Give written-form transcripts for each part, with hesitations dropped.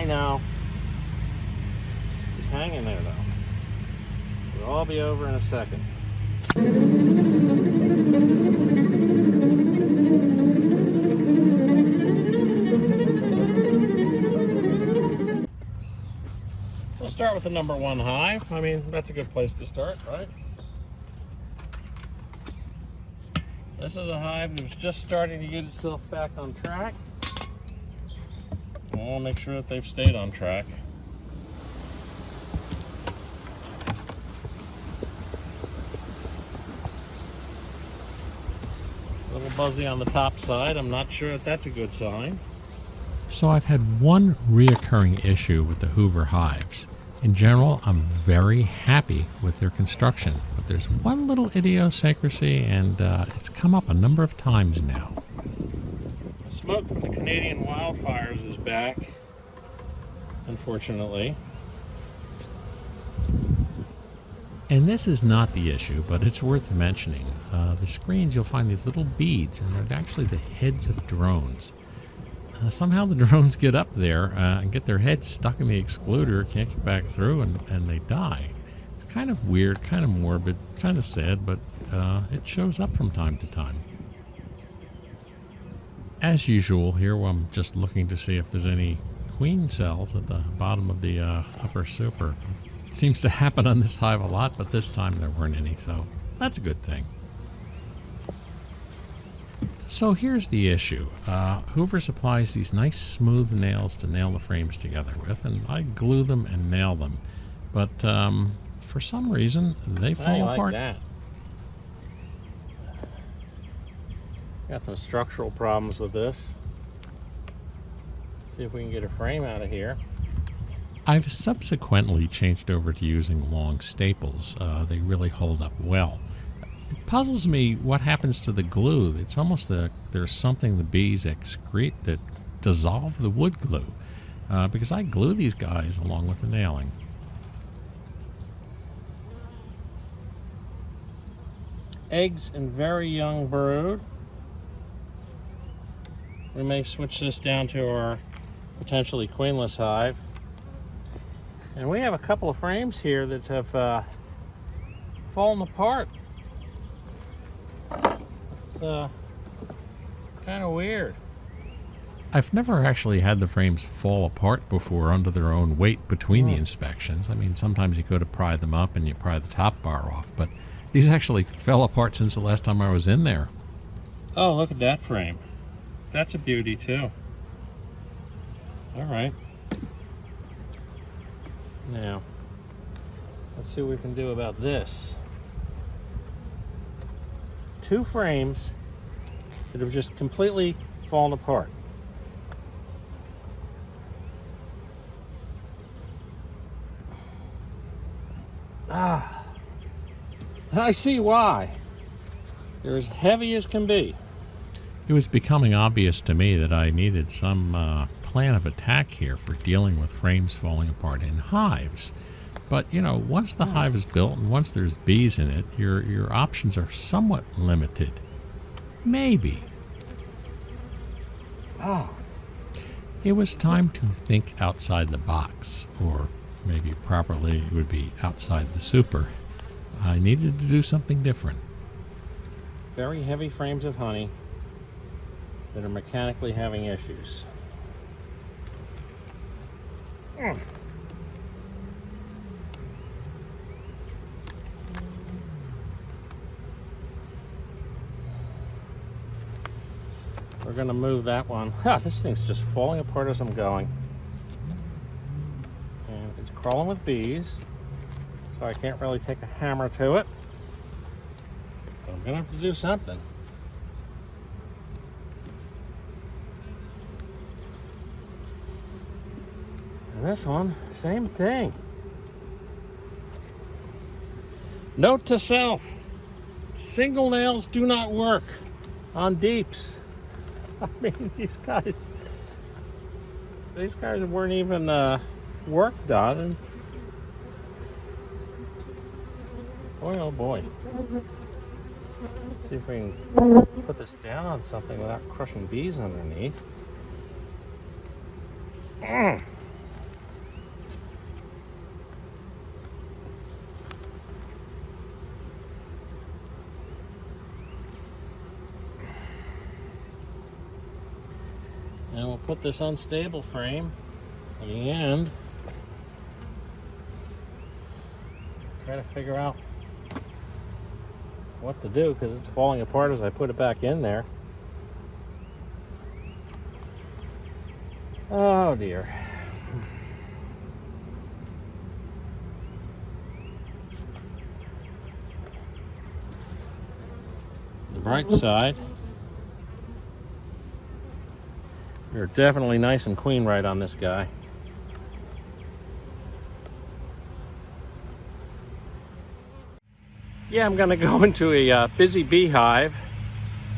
I know. He's hanging there, though. It'll all be over in a second. We'll start with the number 1 hive. I mean, that's a good place to start, right? This is a hive that was just starting to get itself back on track. I want to make sure that they've stayed on track. A little buzzy on the top side. I'm not sure if that's a good sign. So I've had one reoccurring issue with the Hoover hives. In general, I'm very happy with their construction, but there's one little idiosyncrasy, and it's come up a number of times now. The smoke from the Canadian wildfires is back, unfortunately. And this is not the issue, but it's worth mentioning. The screens, you'll find these little beads, and they're actually the heads of drones. Somehow the drones get up there and get their heads stuck in the excluder, can't get back through, and they die. It's kind of weird, kind of morbid, kind of sad, but it shows up from time to time. As usual, here I'm just looking to see if there's any queen cells at the bottom of the upper super. It seems to happen on this hive a lot, but this time there weren't any, so that's a good thing. So here's the issue. Hoover supplies these nice smooth nails to nail the frames together with, and I glue them and nail them. But for some reason, they fall apart. That. Got some structural problems with this. See if we can get a frame out of here. I've subsequently changed over to using long staples. They really hold up well. It puzzles me what happens to the glue. It's almost there's something the bees excrete that dissolve the wood glue, because I glue these guys along with the nailing. Eggs and very young brood. We may switch this down to our potentially queenless hive. And we have a couple of frames here that have fallen apart. It's kind of weird. I've never actually had the frames fall apart before under their own weight between the inspections. I mean, sometimes you go to pry them up and you pry the top bar off, but these actually fell apart since the last time I was in there. Oh, look at that frame. That's a beauty too. All right. Now, let's see what we can do about this. 2 frames that have just completely fallen apart. I see why. They're as heavy as can be. It was becoming obvious to me that I needed some plan of attack here for dealing with frames falling apart in hives. But, you know, once the hive is built and once there's bees in it, your options are somewhat limited. Maybe. It was time to think outside the box, or maybe properly it would be outside the super. I needed to do something different. Very heavy frames of honey that are mechanically having issues. We're going to move that one. This thing's just falling apart as I'm going. And it's crawling with bees, so I can't really take a hammer to it. But I'm going to have to do something. And this one, same thing. Note to self, single nails do not work on deeps. I mean, these guys weren't even work done. And boy, oh boy. Let's see if we can put this down on something without crushing bees underneath. And we'll put this unstable frame on the end. Try to figure out what to do because it's falling apart as I put it back in there. Oh dear. The bright side, we're definitely nice and queen right on this guy. Yeah, I'm gonna go into a busy beehive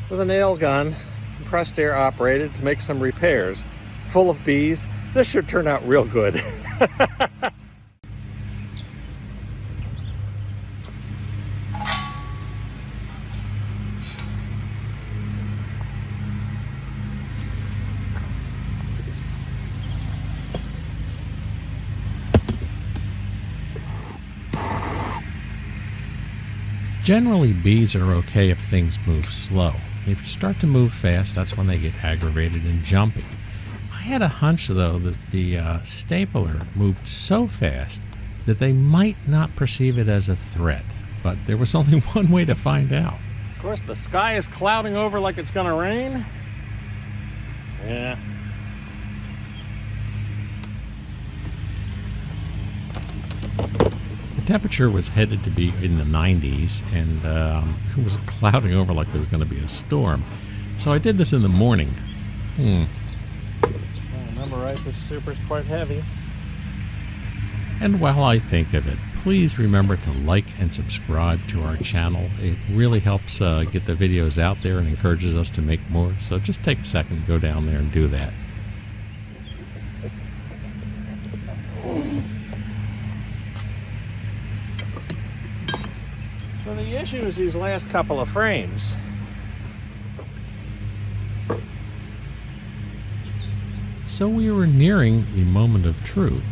with a nail gun, compressed air operated, to make some repairs. Full of bees. This should turn out real good. Generally, bees are okay if things move slow. If you start to move fast, that's when they get aggravated and jumpy. I had a hunch, though, that the stapler moved so fast that they might not perceive it as a threat, but there was only one way to find out. Of course, the sky is clouding over like it's gonna rain. Yeah. The temperature was headed to be in the 90s, and it was clouding over like there was going to be a storm. So I did this in the morning. If I remember right, this super's quite heavy. And while I think of it, please remember to like and subscribe to our channel. It really helps get the videos out there and encourages us to make more. So just take a second to go down there and do that. So the issue is these last couple of frames. So we were nearing the moment of truth.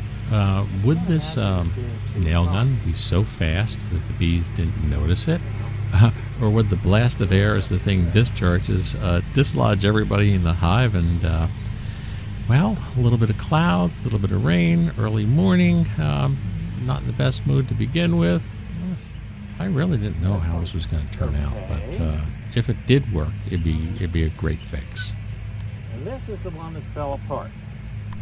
Would this nail gun be so fast that the bees didn't notice it? Or would the blast of air as the thing discharges dislodge everybody in the hive and, well, a little bit of clouds, a little bit of rain, early morning, not in the best mood to begin with. I really didn't know how this was going to turn out, but if it did work, it'd be a great fix. And this is the one that fell apart.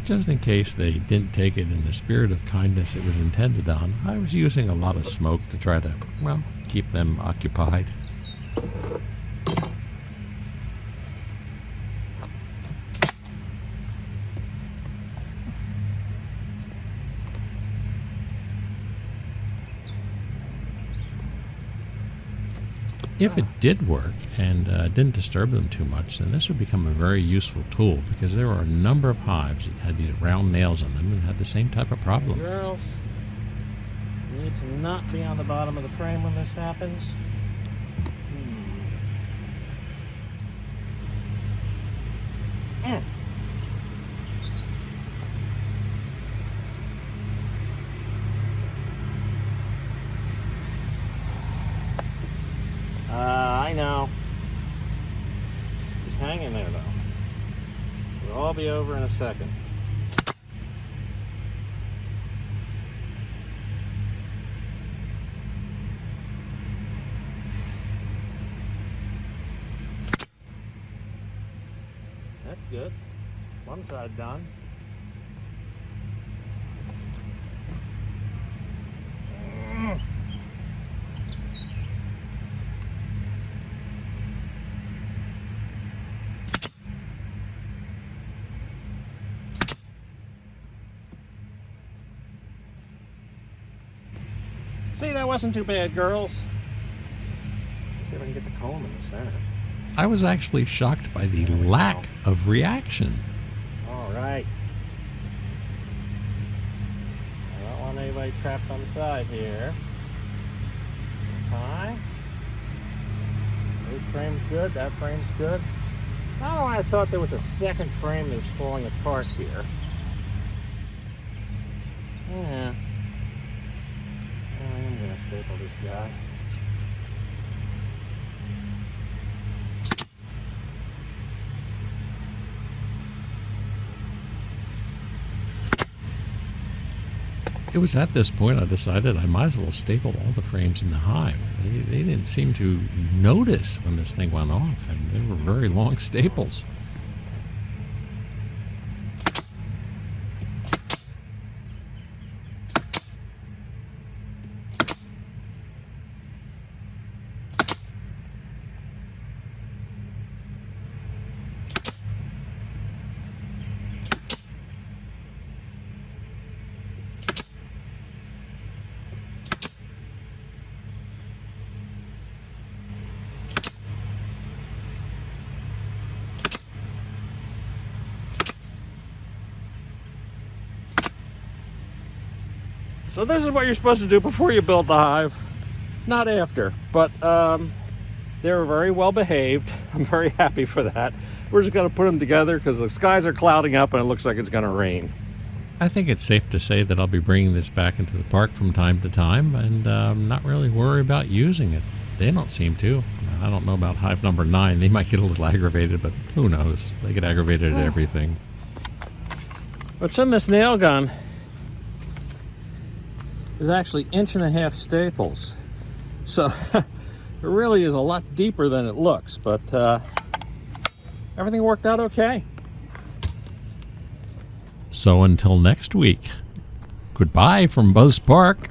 Just in case they didn't take it in the spirit of kindness it was intended on, I was using a lot of smoke to try to, well, keep them occupied. If it did work and didn't disturb them too much, then this would become a very useful tool because there are a number of hives that had these round nails on them and had the same type of problem. Girls, you need to not be on the bottom of the frame when this happens. I know. Just hang in there, though. It'll all be over in a second. That's good. One side done. See, that wasn't too bad, girls. See if I can get the comb in the center. I was actually shocked by the lack of reaction. All right. I don't want anybody trapped on the side here. High. This frame's good. That frame's good. I don't know why I thought there was a second frame that was falling apart here. Yeah. I am going to staple this guy. It was at this point I decided I might as well staple all the frames in the hive. They didn't seem to notice when this thing went off, and they were very long staples. So this is what you're supposed to do before you build the hive, not after. But they were very well behaved. I'm very happy for that. We're just going to put them together because the skies are clouding up and it looks like it's going to rain. I think it's safe to say that I'll be bringing this back into the park from time to time and not really worry about using it. They don't seem to. I don't know about hive number 9. They might get a little aggravated, but who knows? They get aggravated at everything. What's in this nail gun is actually 1.5 inch staples. So it really is a lot deeper than it looks, but everything worked out okay. So until next week, goodbye from Buzz Park.